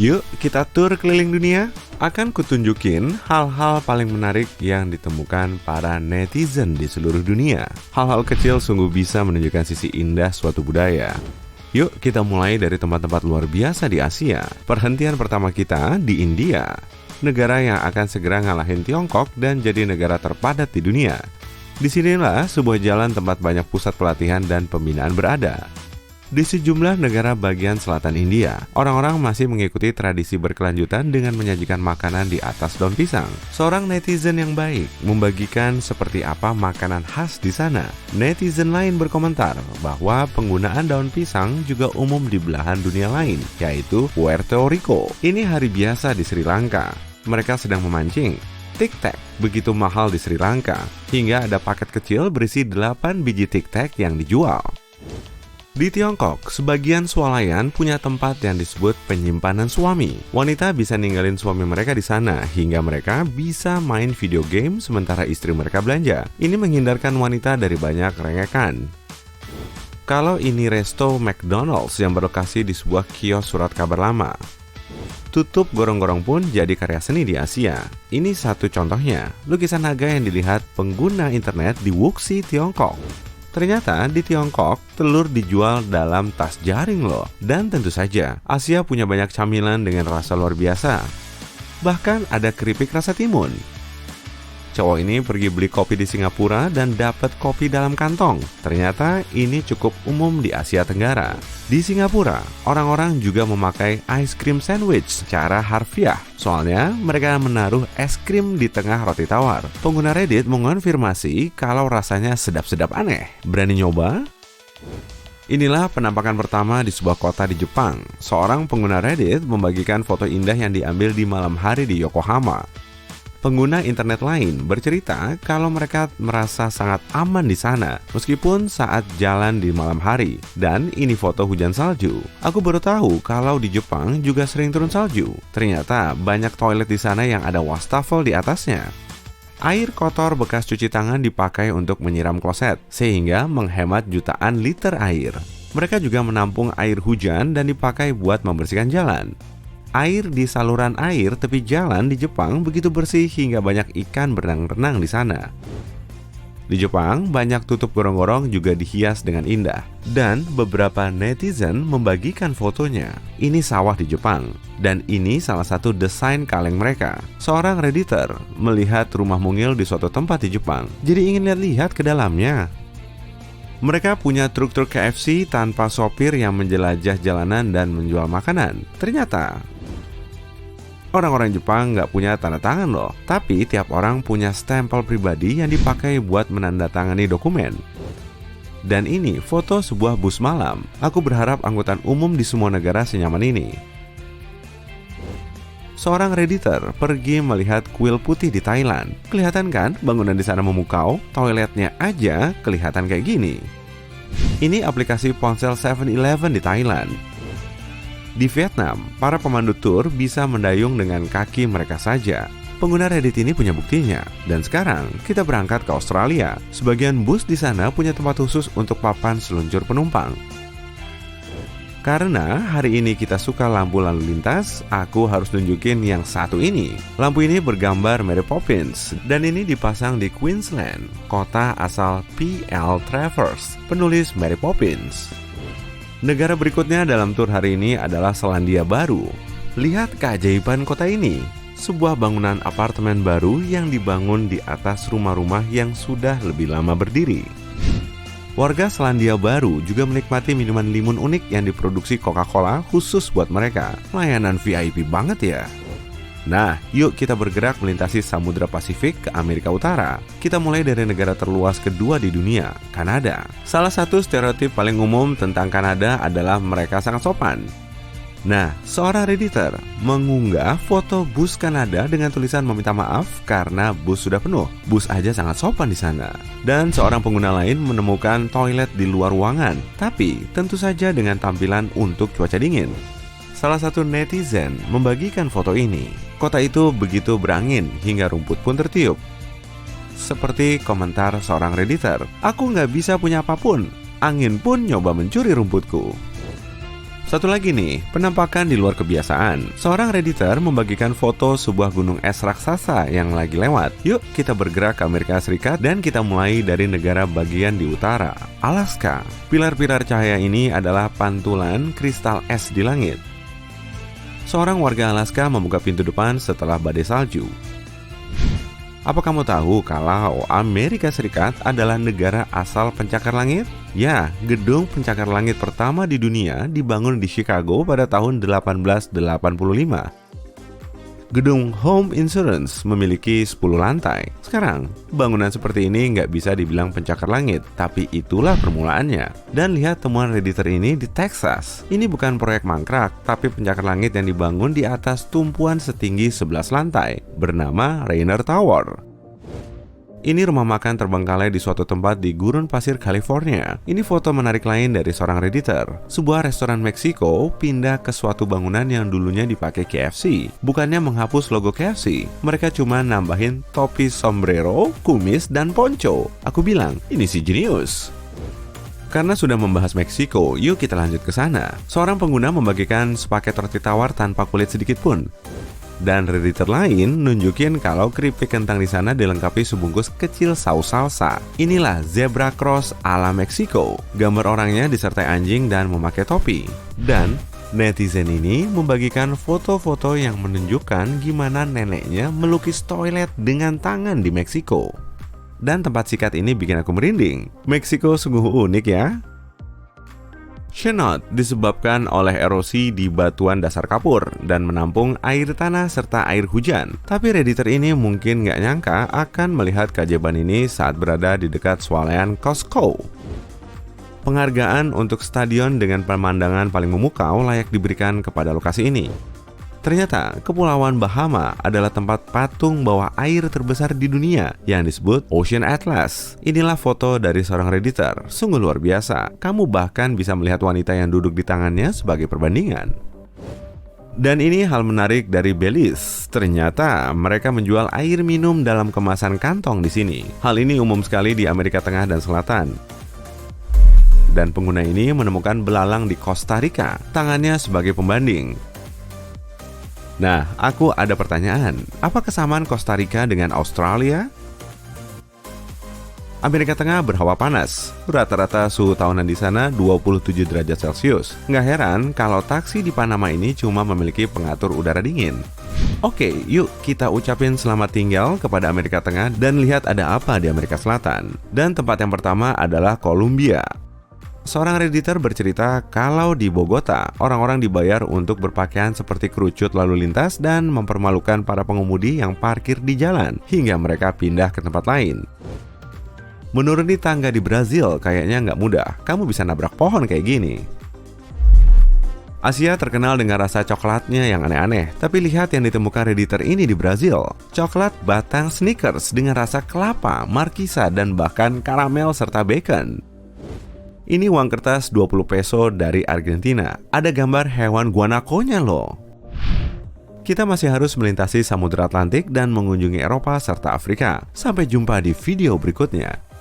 Yuk kita tur keliling dunia. Akan kutunjukin hal-hal paling menarik yang ditemukan para netizen di seluruh dunia. Hal-hal kecil sungguh bisa menunjukkan sisi indah suatu budaya. Yuk kita mulai dari tempat-tempat luar biasa di Asia. Perhentian pertama kita di India, negara yang akan segera ngalahin Tiongkok dan jadi negara terpadat di dunia. Disinilah sebuah jalan tempat banyak pusat pelatihan dan pembinaan berada. Di sejumlah negara bagian selatan India, orang-orang masih mengikuti tradisi berkelanjutan dengan menyajikan makanan di atas daun pisang. Seorang netizen yang baik membagikan seperti apa makanan khas di sana. Netizen lain berkomentar bahwa penggunaan daun pisang juga umum di belahan dunia lain, yaitu Puerto Rico. Ini hari biasa di Sri Lanka. Mereka sedang memancing. Tic Tac begitu mahal di Sri Lanka, hingga ada paket kecil berisi 8 biji Tic Tac yang dijual. Di Tiongkok, sebagian swalayan punya tempat yang disebut penyimpanan suami. Wanita bisa ninggalin suami mereka di sana hingga mereka bisa main video game sementara istri mereka belanja. Ini menghindarkan wanita dari banyak rengekan. Kalau ini resto McDonald's yang berlokasi di sebuah kios surat kabar lama. Tutup gorong-gorong pun jadi karya seni di Asia. Ini satu contohnya, lukisan naga yang dilihat pengguna internet di Wuxi, Tiongkok. Ternyata di Tiongkok, telur dijual dalam tas jaring loh. Dan tentu saja, Asia punya banyak camilan dengan rasa luar biasa. Bahkan ada keripik rasa timun. Cowok ini pergi beli kopi di Singapura dan dapat kopi dalam kantong. Ternyata ini cukup umum di Asia Tenggara. Di Singapura, orang-orang juga memakai ice cream sandwich secara harfiah. Soalnya mereka menaruh es krim di tengah roti tawar. Pengguna Reddit mengonfirmasi kalau rasanya sedap-sedap aneh. Berani nyoba? Inilah penampakan pertama di sebuah kota di Jepang. Seorang pengguna Reddit membagikan foto indah yang diambil di malam hari di Yokohama. Pengguna internet lain bercerita kalau mereka merasa sangat aman di sana meskipun saat jalan di malam hari. Dan ini foto hujan salju. Aku baru tahu kalau di Jepang juga sering turun salju. Ternyata banyak toilet di sana yang ada wastafel di atasnya. Air kotor bekas cuci tangan dipakai untuk menyiram kloset sehingga menghemat jutaan liter air. Mereka juga menampung air hujan dan dipakai buat membersihkan jalan. Air di saluran air tepi jalan di Jepang begitu bersih hingga banyak ikan berenang-renang di sana. Di Jepang, banyak tutup gorong-gorong juga dihias dengan indah. Dan beberapa netizen membagikan fotonya. Ini sawah di Jepang. Dan ini salah satu desain kaleng mereka. Seorang redditor melihat rumah mungil di suatu tempat di Jepang. Jadi ingin lihat ke dalamnya. Mereka punya truk-truk KFC tanpa sopir yang menjelajah jalanan dan menjual makanan. Ternyata orang-orang Jepang nggak punya tanda tangan loh. Tapi tiap orang punya stempel pribadi yang dipakai buat menandatangani dokumen. Dan ini foto sebuah bus malam. Aku berharap angkutan umum di semua negara senyaman ini. Seorang redditor pergi melihat kuil putih di Thailand. Kelihatan kan bangunan di sana memukau? Toiletnya aja kelihatan kayak gini. Ini aplikasi ponsel 7-Eleven di Thailand. Di Vietnam, para pemandu tur bisa mendayung dengan kaki mereka saja. Pengguna Reddit ini punya buktinya. Dan sekarang kita berangkat ke Australia. Sebagian bus di sana punya tempat khusus untuk papan seluncur penumpang. Karena hari ini kita suka lampu lalu lintas, aku harus nunjukin yang satu ini. Lampu ini bergambar Mary Poppins, dan ini dipasang di Queensland, kota asal P.L. Travers, penulis Mary Poppins. Negara berikutnya dalam tur hari ini adalah Selandia Baru. Lihat keajaiban kota ini. Sebuah bangunan apartemen baru yang dibangun di atas rumah-rumah yang sudah lebih lama berdiri. Warga Selandia Baru juga menikmati minuman limun unik yang diproduksi Coca-Cola khusus buat mereka. Layanan VIP banget ya. Nah, yuk kita bergerak melintasi Samudra Pasifik ke Amerika Utara. Kita mulai dari negara terluas kedua di dunia, Kanada. Salah satu stereotip paling umum tentang Kanada adalah mereka sangat sopan. Nah, seorang redditor mengunggah foto bus Kanada dengan tulisan meminta maaf karena bus sudah penuh. Bus aja sangat sopan di sana. Dan seorang pengguna lain menemukan toilet di luar ruangan, tapi tentu saja dengan tampilan untuk cuaca dingin. Salah satu netizen membagikan foto ini. Kota itu begitu berangin hingga rumput pun tertiup. Seperti komentar seorang redditor, aku nggak bisa punya apapun. Angin pun nyoba mencuri rumputku. Satu lagi nih, penampakan di luar kebiasaan. Seorang Redditor membagikan foto sebuah gunung es raksasa yang lagi lewat. Yuk kita bergerak ke Amerika Serikat dan kita mulai dari negara bagian di utara, Alaska. Pilar-pilar cahaya ini adalah pantulan kristal es di langit. Seorang warga Alaska membuka pintu depan setelah badai salju. Apa kamu tahu kalau Amerika Serikat adalah negara asal pencakar langit? Ya, gedung pencakar langit pertama di dunia dibangun di Chicago pada tahun 1885. Gedung Home Insurance memiliki 10 lantai. Sekarang, bangunan seperti ini nggak bisa dibilang pencakar langit, tapi itulah permulaannya. Dan lihat temuan Redditor ini di Texas. Ini bukan proyek mangkrak, tapi pencakar langit yang dibangun di atas tumpuan setinggi 11 lantai, bernama Rainer Tower. Ini rumah makan terbengkalai di suatu tempat di gurun pasir California. Ini foto menarik lain dari seorang Redditor. Sebuah restoran Meksiko pindah ke suatu bangunan yang dulunya dipakai KFC. Bukannya menghapus logo KFC, mereka cuma nambahin topi sombrero, kumis, dan poncho. Aku bilang, ini sih jenius. Karena sudah membahas Meksiko, yuk kita lanjut ke sana. Seorang pengguna membagikan sepaket roti tawar tanpa kulit sedikit pun. Dan Redditor lain nunjukin kalau keripik kentang di sana dilengkapi sebungkus kecil saus salsa. Inilah zebra cross ala Meksiko. Gambar orangnya disertai anjing dan memakai topi. Dan netizen ini membagikan foto-foto yang menunjukkan gimana neneknya melukis toilet dengan tangan di Meksiko. Dan tempat sikat ini bikin aku merinding. Meksiko sungguh unik ya. Chenot disebabkan oleh erosi di batuan dasar kapur dan menampung air tanah serta air hujan. Tapi Redditor ini mungkin nggak nyangka akan melihat keajaiban ini saat berada di dekat swalayan Costco. Penghargaan untuk stadion dengan pemandangan paling memukau layak diberikan kepada lokasi ini. Ternyata, Kepulauan Bahama adalah tempat patung bawah air terbesar di dunia yang disebut Ocean Atlas. Inilah foto dari seorang Redditor. Sungguh luar biasa. Kamu bahkan bisa melihat wanita yang duduk di tangannya sebagai perbandingan. Dan ini hal menarik dari Belize. Ternyata mereka menjual air minum dalam kemasan kantong di sini. Hal ini umum sekali di Amerika Tengah dan Selatan. Dan pengguna ini menemukan belalang di Costa Rica, tangannya sebagai pembanding. Nah, aku ada pertanyaan. Apa kesamaan Costa Rica dengan Australia? Amerika Tengah berhawa panas. Rata-rata suhu tahunan di sana 27 derajat Celcius. Nggak heran kalau taksi di Panama ini cuma memiliki pengatur udara dingin. Oke, yuk kita ucapin selamat tinggal kepada Amerika Tengah dan lihat ada apa di Amerika Selatan. Dan tempat yang pertama adalah Kolombia. Seorang Redditor bercerita kalau di Bogota, orang-orang dibayar untuk berpakaian seperti kerucut lalu lintas dan mempermalukan para pengemudi yang parkir di jalan hingga mereka pindah ke tempat lain. Menuruni tangga di Brazil kayaknya nggak mudah, kamu bisa nabrak pohon kayak gini. Asia terkenal dengan rasa coklatnya yang aneh-aneh, tapi lihat yang ditemukan Redditor ini di Brazil. Coklat batang Snickers dengan rasa kelapa, markisa, dan bahkan karamel serta bacon. Ini uang kertas 20 peso dari Argentina. Ada gambar hewan guanaco-nya loh. Kita masih harus melintasi Samudra Atlantik dan mengunjungi Eropa serta Afrika. Sampai jumpa di video berikutnya.